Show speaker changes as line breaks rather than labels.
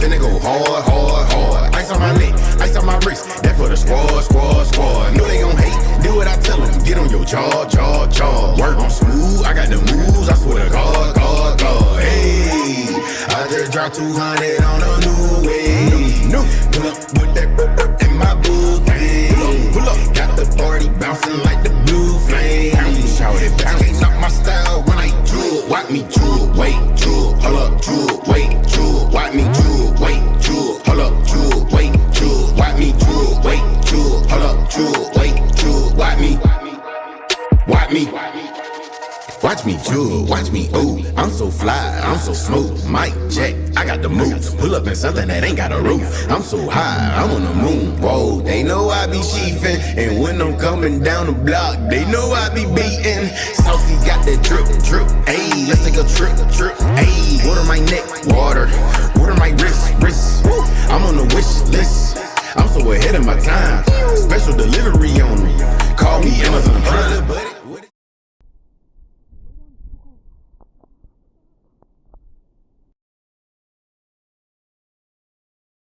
finna go hard, hard, hard. Ice on my neck, ice on my wrist, that for the squad, squad, squad. Know they gon' hate, do what I tell them. Get on your jaw, jaw, jaw. Work on smooth, I got the moves, I swear to God, God, God. Hey, I just dropped 200 on a new wave. Pull up with that in my boot game. Pull up, got the party bouncing like the blue flame. I can't knock my style when I drool. Watch me drool, wait, drool, hold up, drool, wait, drool. Watch me drool, wait, drool, hold up, drool, wait, drool. Watch me drool, wait, drool, hold up, drool, wait, drool. Watch me, watch me. Watch me jewel, watch me ooh. I'm so fly, I'm so smooth. Mic check, I got the moves. Pull up in something that ain't got a roof. I'm so high, I'm on the moon. Whoa, they know I be chiefin'. And when I'm coming down the block, they know I be beatin'. Saucy got that drip, drip. Ayy, let's take a trip, trip. Ayy, water my neck, water. Water my wrist, wrist. I'm on the wish list. I'm so ahead of my time.